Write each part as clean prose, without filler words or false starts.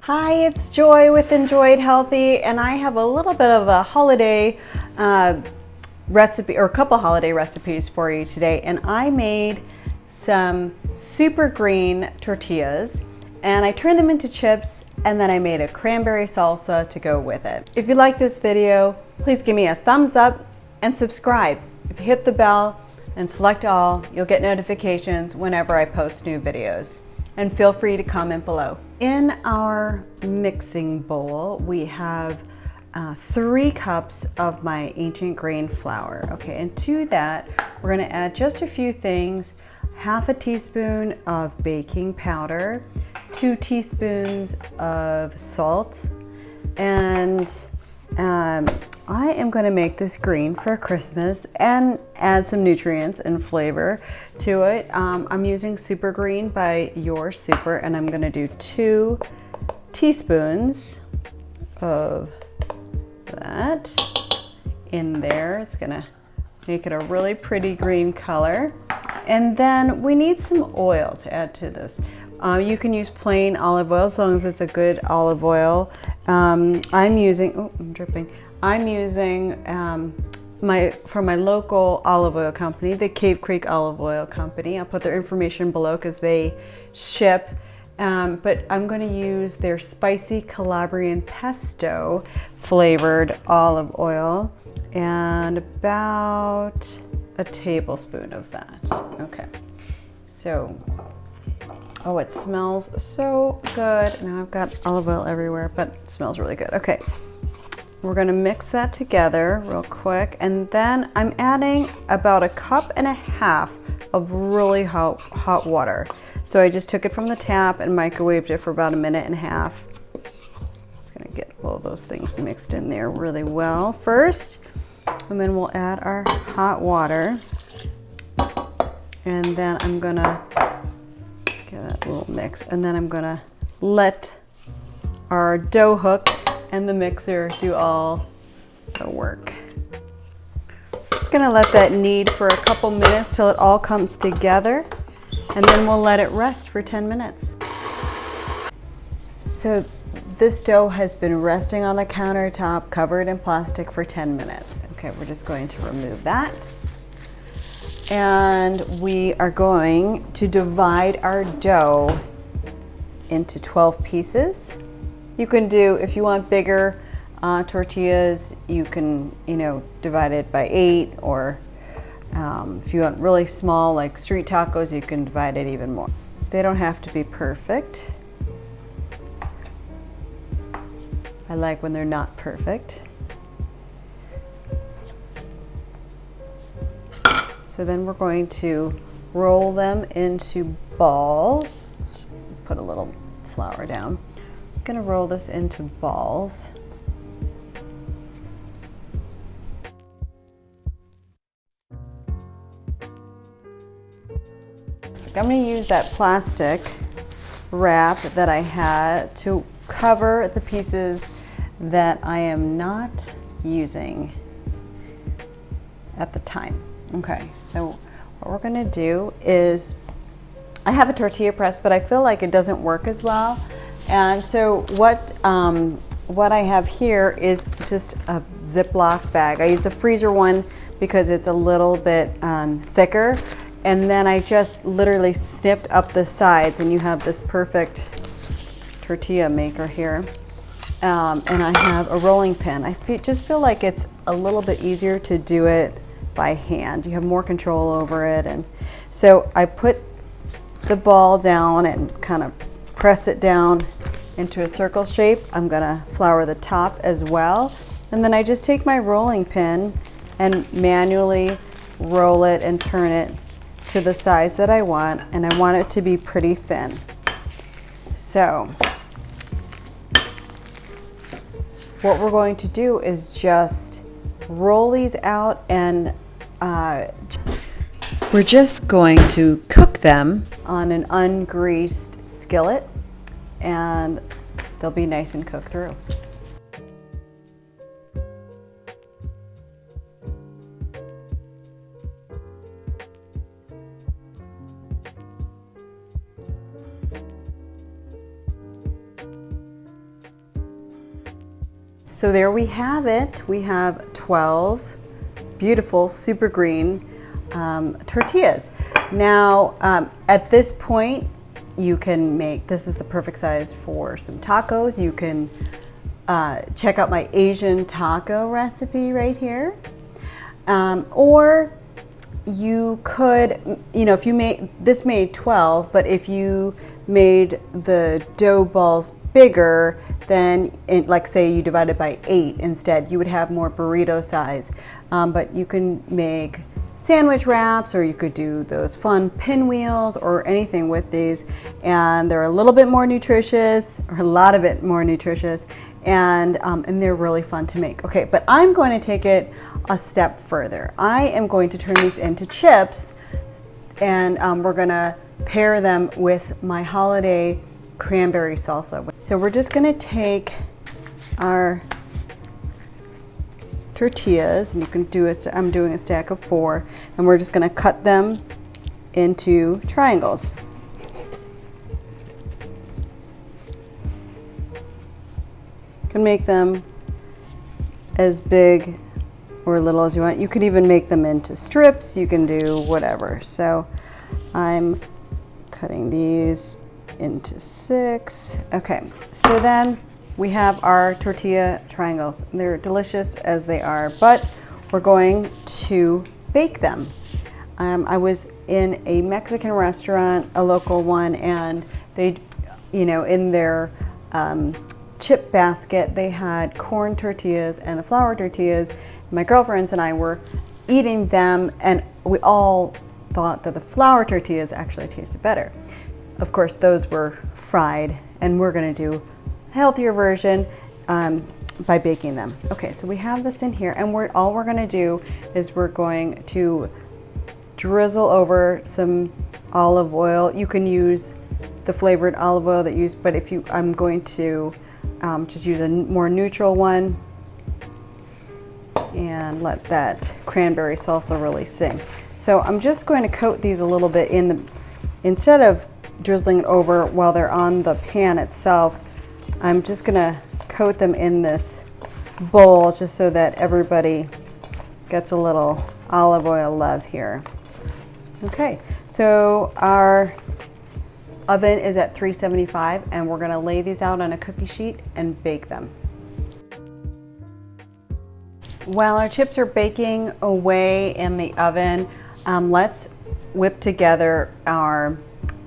Hi, it's Joy with Enjoyed Healthy, and I have a little bit of a holiday recipe, or a couple holiday recipes for you today. And I made some super green tortillas, and I turned them into chips, and then I made a cranberry salsa to go with it. If you like this video, please give me a thumbs up and subscribe. If you hit the bell and select all, you'll get notifications whenever I post new videos. And feel free to comment below. In our mixing bowl, we have 3 cups of my ancient grain flour. Okay, and to that, we're gonna add just a few things. Half a teaspoon of baking powder, 2 teaspoons of salt, and I am going to make this green for Christmas and add some nutrients and flavor to it. I'm using Super Green by Your Super, and I'm going to do 2 teaspoons of that in there. It's going to make it a really pretty green color. And then we need some oil to add to this. You can use plain olive oil as long as it's a good olive oil. I'm using, oh, I'm dripping. I'm using from my local olive oil company, the Cave Creek Olive Oil Company. I'll put their information below because they ship. But I'm going to use their spicy Calabrian pesto flavored olive oil, and about a tablespoon of that. Okay, so, oh, it smells so good. Now I've got olive oil everywhere, but it smells really good. Okay, we're gonna mix that together real quick, and then I'm adding about 1.5 cups of really hot water. So I just took it from the tap and microwaved it for about 1.5 minutes. Just gonna get all those things mixed in there really well first, and then we'll add our hot water, and then I'm gonna get that little mix, and then I'm gonna let our dough hook and the mixer do all the work. Just gonna let that knead for a couple minutes till it all comes together, and then we'll let it rest for 10 minutes. So this dough has been resting on the countertop covered in plastic for 10 minutes. Okay, we're just going to remove that. And we are going to divide our dough into 12 pieces. You can do, if you want bigger tortillas, you can, divide it by 8, or if you want really small, like street tacos, you can divide it even more. They don't have to be perfect. I like when they're not perfect. So then we're going to roll them into balls. Let's put a little flour down. Just gonna roll this into balls. I'm gonna use that plastic wrap that I had to cover the pieces that I am not using at the time. Okay, so what we're gonna do is, I have a tortilla press, but I feel like it doesn't work as well. And so what I have here is just a Ziploc bag. I use a freezer one because it's a little bit thicker. And then I just literally snipped up the sides, and you have this perfect tortilla maker here. And I have a rolling pin. I just feel like it's a little bit easier to do it by hand. You have more control over it. And so I put the ball down and kind of press it down into a circle shape. I'm gonna flour the top as well. And then I just take my rolling pin and manually roll it and turn it to the size that I want, and I want it to be pretty thin. So what we're going to do is just roll these out, and we're just going to cook them on an ungreased skillet, and they'll be nice and cooked through. So there we have it. We have 12 beautiful, super green tortillas. Now, at this point, you can make, this is the perfect size for some tacos. You can check out my Asian taco recipe right here. Or you could, if you made, this made 12, but if you made the dough balls bigger, then like say you divide it by 8 instead, you would have more burrito size. But you can make sandwich wraps, or you could do those fun pinwheels or anything with these, and they're a little bit more nutritious, or a lot of it more nutritious, and they're really fun to make. Okay, but I'm going to take it a step further. I am going to turn these into chips, and we're gonna pair them with my holiday cranberry salsa. So we're just gonna take our tortillas, and you can do I'm doing a stack of 4, and we're just gonna cut them into triangles. You can make them as big or little as you want. You could even make them into strips. You can do whatever. So I'm cutting these into 6. Okay, so then we have our tortilla triangles. They're delicious as they are, but we're going to bake them. I was in a Mexican restaurant, a local one, and they, in their chip basket, they had corn tortillas and the flour tortillas. My girlfriends and I were eating them, and we all thought that the flour tortillas actually tasted better. Of course, those were fried, and we're gonna do a healthier version by baking them. Okay, so we have this in here, and all we're gonna do is we're going to drizzle over some olive oil. You can use the flavored olive oil that you use, but I'm going to just use a more neutral one and let that cranberry salsa really sing. So I'm just going to coat these a little bit instead of drizzling it over while they're on the pan itself, I'm just gonna coat them in this bowl just so that everybody gets a little olive oil love here. Okay, so our oven is at 375, and we're gonna lay these out on a cookie sheet and bake them. While our chips are baking away in the oven, let's whip together our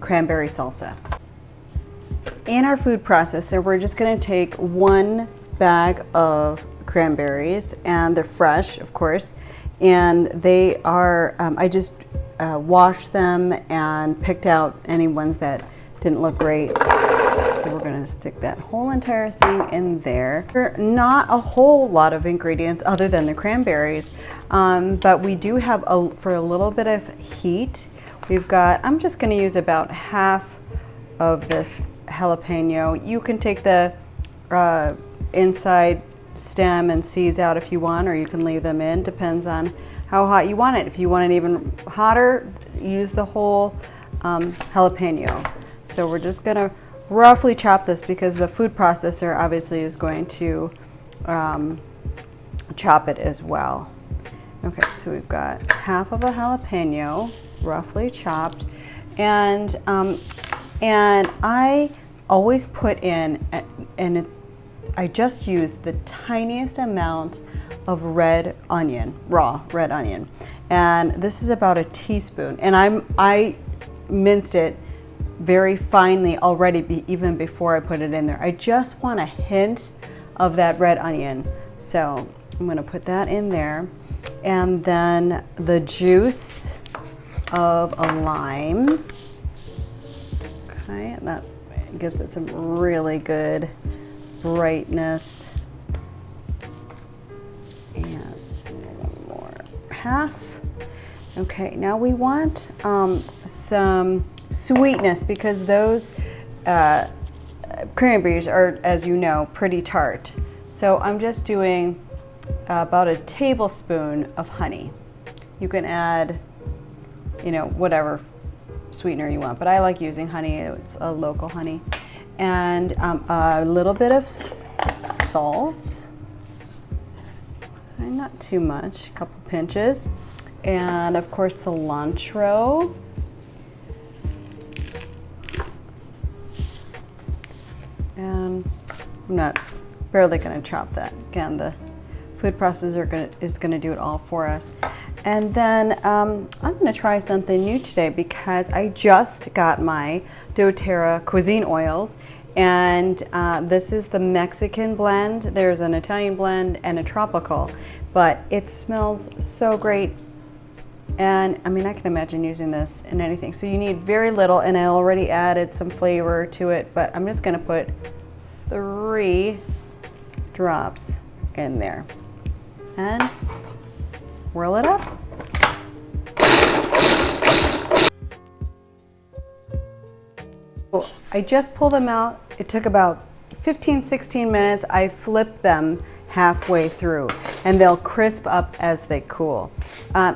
cranberry salsa. In our food processor, we're just gonna take 1 bag of cranberries, and they're fresh, of course, and they are, I just washed them and picked out any ones that didn't look great. So we're gonna stick that whole entire thing in there. Not a whole lot of ingredients other than the cranberries, but we do have, for a little bit of heat, we've got, I'm just gonna use about half of this jalepeño. You can take the inside stem and seeds out if you want, or you can leave them in, depends on how hot you want it. If you want it even hotter, use the whole jalapeño. So we're just gonna roughly chop this because the food processor obviously is going to chop it as well. Okay, so we've got half of a jalapeno roughly chopped, and I always put in, I just use the tiniest amount of red onion, raw red onion, and this is about a teaspoon, and I minced it very finely already, even before I put it in there. I just want a hint of that red onion, so I'm going to put that in there, and then the juice of a lime. Okay, and that gives it some really good brightness. And one more half. Okay, now we want some sweetness, because those cranberries are, as you know, pretty tart. So I'm just doing about a tablespoon of honey. You can add, whatever sweetener you want, but I like using honey. It's a local honey. And a little bit of salt. not too much, a couple pinches. And of course cilantro. And I'm barely gonna chop that. Again, the food processor is gonna do it all for us. And then I'm gonna try something new today because I just got my doTerra cuisine oils, and this is the Mexican blend. There's an Italian blend and a tropical, but it smells so great. And I mean, I can imagine using this in anything. So you need very little, and I already added some flavor to it, but I'm just gonna put 3 drops in there and whirl it up. I just pulled them out. It took about 15-16 minutes. I flipped them halfway through and they'll crisp up as they cool.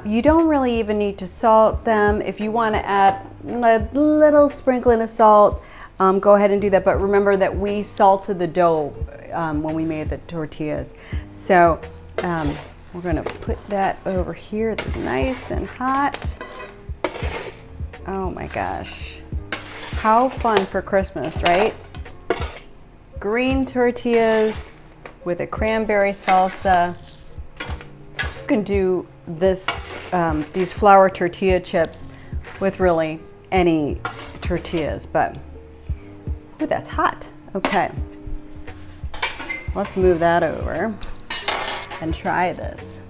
You don't really even need to salt them. If you want to add a little sprinkling of salt, go ahead and do that. But remember that we salted the dough when we made the tortillas. So we're gonna put that over here. That's nice and hot. Oh my gosh. How fun for Christmas, right? Green tortillas with a cranberry salsa. You can do this, these flour tortilla chips with really any tortillas, but ooh, that's hot. Okay, let's move that over and try this.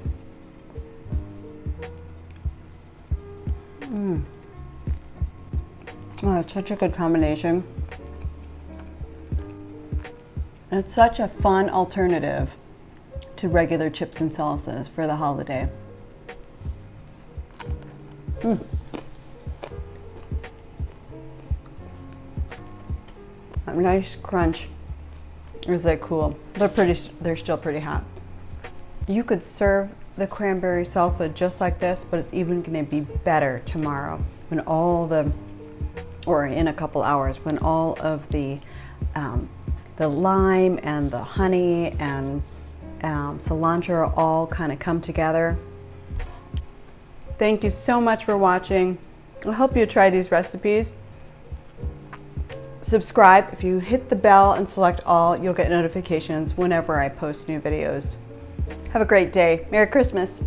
Oh, it's such a good combination. It's such a fun alternative to regular chips and salsas for the holiday. A nice crunch as they cool. They're still pretty hot. You could serve the cranberry salsa just like this, but it's even gonna be better tomorrow when or in a couple hours, when all of the lime and the honey and cilantro all kind of come together. Thank you so much for watching. I hope you try these recipes. Subscribe. If you hit the bell and select all, you'll get notifications whenever I post new videos. Have a great day. Merry Christmas.